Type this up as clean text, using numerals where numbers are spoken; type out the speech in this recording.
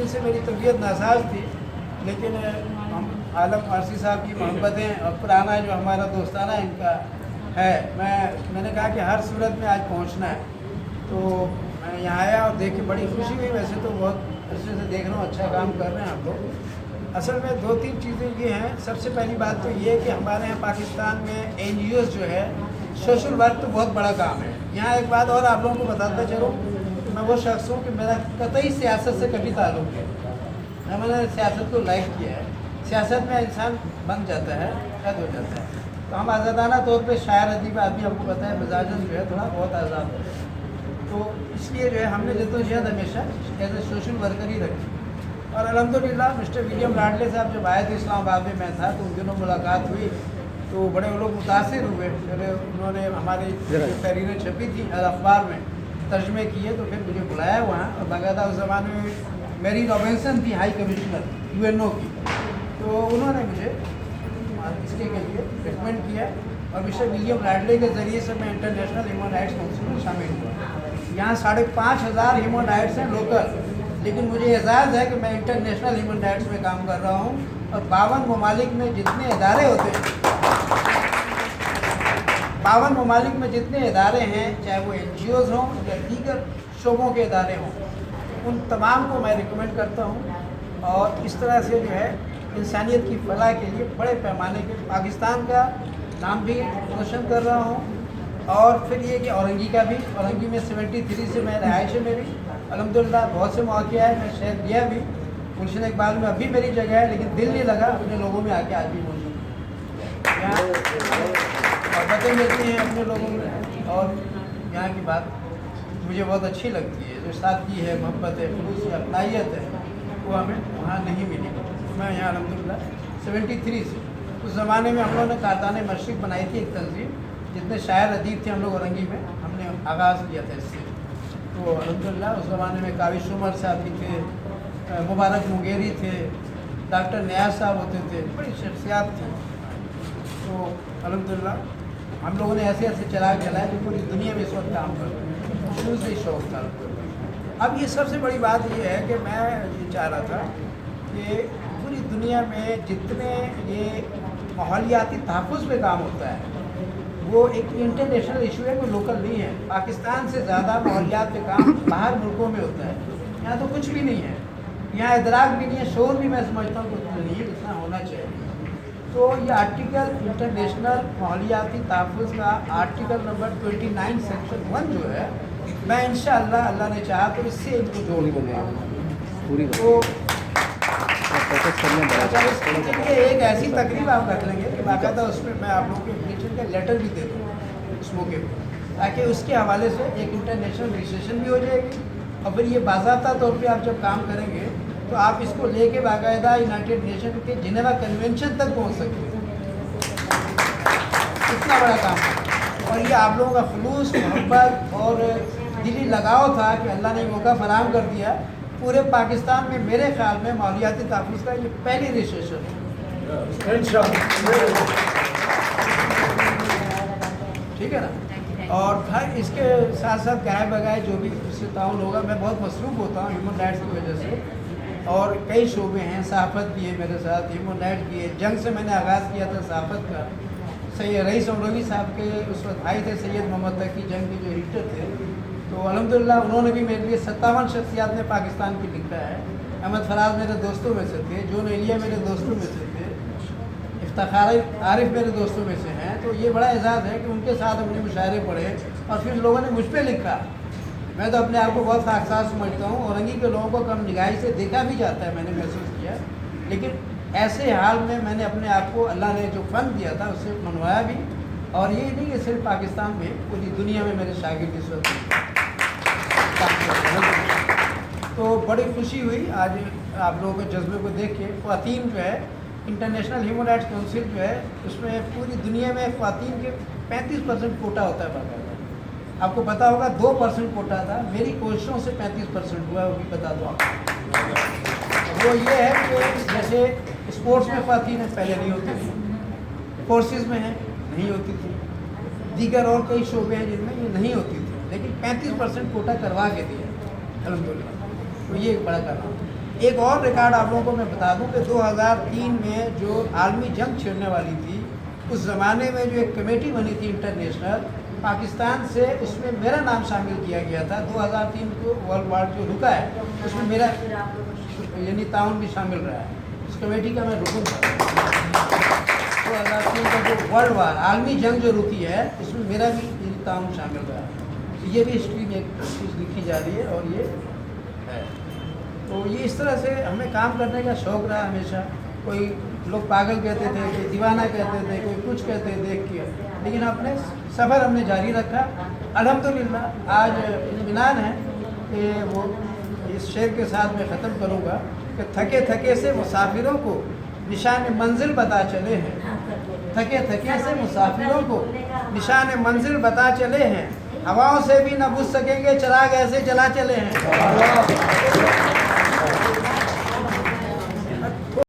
दिन से मेरी तबीयत नासाज थी, लेकिन हम आलम आरसी साहब की मोहब्बतें और पुराना जो हमारा दोस्ताना इनका है, मैंने कहा कि हर सूरत में आज पहुंचना है। तो मैं यहाँ आया और देख के बड़ी खुशी हुई। वैसे तो बहुत अच्छे से देख रहा हूँ, अच्छा काम कर रहे हैं आप लोग। असल में 2-3 चीज़ें ये हैं। सबसे पहली बात तो ये है कि हमारे यहाँ पाकिस्तान में NGOs जो है, सोशल वर्क तो बहुत बड़ा काम है। यहाँ एक बात और आप लोगों को बताता चलूँ कि मैं वो शख्स हूँ कि मेरा कतई सियासत से कभी ताल्लुक़ नहीं। मैंने सियासत को लाइक किया है। सियासत में इंसान बन जाता है, कैद हो जाता है। तो हम आज़ादाना तौर पे शायर अदीब आदमी, आपको पता है मिजाजन जो है थोड़ा बहुत आज़ाद है। तो इसलिए जो है हमने जद्दोजहद हमेशा एज ए सोशल वर्कर ही रखी। और अल्हम्दुलिल्लाह मिस्टर विलियम लाडले साहब जब आए थे इस्लामाबाद में, मैं था, तो उन दिनों मुलाकात हुई तो बड़े वो लोग मुतासिर हुए। फिर उन्होंने हमारी तहरीरें छपी थी अखबार में, तर्जमे किए, तो फिर मुझे बुलाया वहाँ। और बाकायदा उस ज़माने में मेरी रॉबिन्सन थी हाई कमिश्नर UNO की, तो उन्होंने मुझे इसके लिए रिकमेंड किया। और मिस्टर विलियम लाडले के ज़रिए से मैं इंटरनेशनल ह्यूमन राइट्स काउंसिल में शामिल हुआ। यहाँ 5,500 ह्यूमन राइट्स हैं लोकल, लेकिन मुझे एजाज़ है कि मैं इंटरनेशनल ह्यूमन राइट्स में काम कर रहा हूँ। और 52 ममालिक में जितने इदारे होते हैं, 52 ममालिक में जितने इदारे हैं, चाहे वो NGOs हों या दीगर शोबों के इदारे हों, उन तमाम को मैं रिकमेंड करता हूँ। और इस तरह से जो है इंसानियत की फलाह के लिए बड़े पैमाने के पाकिस्तान का नाम भी रोशन कर रहा हूँ। और फिर ये कि औरंगी का भी, औरंगी में 73 से मैं रहाइश है मेरी, अल्हम्दुलिल्लाह बहुत से मौके आए, मैं शहर दिया भी। गुलशन इकबाल में अभी मेरी जगह है, लेकिन दिल नहीं लगा अपने लोगों में आके, आज भी मौजूद यहाँ मोहब्बतें मिलती हैं अपने लोगों में। और यहाँ की बात मुझे बहुत अच्छी लगती है, जो सादगी है, मोहब्बत है, खुलूस है, अपनाइयत है, वो हमें वहाँ नहीं मिली। मैं यहाँ अल्हम्दुलिल्लाह 73 से, उस ज़माने में हम लोगों ने कारदाने मशरिक़ बनाई थी एक तंजीम, जितने शायर अदीब थे हम लोग औरंगी में, हमने आगाज़ किया था इससे। तो अल्हम्दुलिल्लाह उस ज़माने में काविश उमर साहब भी थे, मुबारक मुंगेरी थे, डॉक्टर नियाज़ साहब होते थे, बड़ी शख्सियात थी। तो अल्हम्दुलिल्लाह हम लोगों ने ऐसे ऐसे चलाए जो पूरी दुनिया में इस वक्त काम कर रहे हैं, शुरू से ही शौक़ था। अब ये सबसे बड़ी बात ये है कि मैं ये चाह रहा था कि पूरी दुनिया में जितने ये माहौलियाती तहफ़्फ़ुज़ पे काम होता है, वो एक इंटरनेशनल इशू है, कोई लोकल नहीं है। पाकिस्तान से ज़्यादा माहौलियात पे काम बाहर मुल्कों में होता है, यहाँ तो कुछ भी नहीं है। यहाँ इदराक भी नहीं है, शोर भी मैं समझता हूँ कुछ नहीं है, जितना होना चाहिए। तो ये आर्टिकल इंटरनेशनल माहौलियाती तहफ़्फ़ुज़ का आर्टिकल नंबर 29 सेक्शन 1 जो है, मैं इंशाअल्लाह अल्लाह ने चाहा तो इससे इनको जोड़ दूँगा पूरी। तो एक ऐसी तकरीब आप रख लेंगे कि बाकायदा उसमें मैं आप लोगों के एप्लीकेशन का लेटर भी दे दूँ उस मौके पर, ताकि उसके हवाले से एक इंटरनेशनल रजिस्ट्रेशन भी हो जाएगी। और फिर ये बाज़ाब्ता तौर पे आप जब काम करेंगे तो आप इसको लेके बाकायदा यूनाइटेड नेशन के जिनेवा कन्वेंशन तक पहुँच सकते हैं। इतना बड़ा काम है। और ये आप लोगों का खुलूस, मोहब्बत और दिली लगाव था कि अल्लाह ने मौका फराहम कर दिया। पूरे पाकिस्तान में मेरे ख्याल में माहौलियाती तहफ़्फ़ुज़ का ये पहली रजिस्ट्रेशन है, ठीक है ना। और हर इसके साथ साथ गाय बगाए जो भी उससे ताउन होगा, मैं बहुत मसरूफ़ होता हूँ ह्यूमन राइट्स की वजह से। और कई शोबे हैं, सहाफ़त भी है मेरे साथ, ह्यूमन राइट्स भी है। जंग से मैंने आगाज़ किया था सहाफ़त का। सैयद रईस अमरोही साहब के उस वक्त भाई थे, सैयद मोहम्मद तकी जंग के जो एडिटर थे, तो अल्हम्दुलिल्लाह उन्होंने भी मेरे लिए 57 शख्सियात ने पाकिस्तान की लिखा है। अहमद फराज मेरे दोस्तों में से थे, जोन एलिया मेरे दोस्तों में से थे, इफ्तिखार आरिफ मेरे दोस्तों में से हैं। तो ये बड़ा एजाज़ है कि उनके साथ हमने मुशायरे पढ़े और फिर लोगों ने मुझ पर लिखा। मैं तो अपने आप को बहुत खाकसार समझता हूँ। औरंगी के लोगों को कम निगाही से देखा भी जाता है, मैंने महसूस किया। लेकिन ऐसे हाल में मैंने अपने आप को अल्लाह ने जो फ़न दिया था उससे मनवाया भी। और ये नहीं कि सिर्फ पाकिस्तान में, पूरी दुनिया में मेरे शागिर्द इस वक्त। तो बड़ी खुशी हुई आज आप लोगों के जज्बे को देख के। ख़वातीन जो है, इंटरनेशनल ह्यूमन राइट्स काउंसिल जो है, उसमें पूरी दुनिया में ख़वातीन के 35% कोटा होता है बाकायदा। आपको पता होगा 2% कोटा था, मेरी कोशिशों से 35% हुआ है, वो भी बता दो आपको। वो ये है कि जैसे स्पोर्ट्स में ख़वातीन पहले नहीं होती थी, फोर्सेस में है नहीं होती थी, दीगर और कई शोबे हैं जिनमें ये नहीं होती थी, लेकिन 35% कोटा करवा के दिया अल्हम्दुलिल्लाह। तो ये एक बड़ा काम है। ایک اور ریکارڈ آپ لوگوں کو میں بتا دوں کہ 2003 میں جو عالمی جنگ چھڑنے والی تھی، اس زمانے میں جو ایک کمیٹی بنی تھی انٹرنیشنل پاکستان سے، اس میں میرا نام شامل کیا گیا تھا۔ 2003 کو ورلڈ وار جو رکا ہے اس میں میرا یعنی تعاون بھی شامل رہا ہے، اس کمیٹی کا میں رکن تھا۔ 2003 کا جو ورلڈ وار عالمی جنگ جو رکی ہے اس میں میرا بھی تعاون شامل رہا ہے۔ یہ بھی ہسٹری میں ایک چیز لکھی جا رہی ہے اور یہ ہے۔ تو یہ اس طرح سے ہمیں کام کرنے کا شوق رہا ہمیشہ۔ کوئی لوگ پاگل کہتے تھے، کوئی دیوانہ کہتے تھے، کوئی کچھ کہتے دیکھ کے، لیکن اپنے سفر ہم نے جاری رکھا۔ الحمدللہ آج اطمینان ہے کہ وہ اس شعر کے ساتھ میں ختم کروں گا کہ تھکے تھکے سے مسافروں کو نشان منزل بتا چلے ہیں، تھکے تھکے سے مسافروں کو نشان منزل بتا چلے ہیں، ہواؤں سے بھی نہ بجھ سکیں گے چراغ ایسے جلا چلے ہیں۔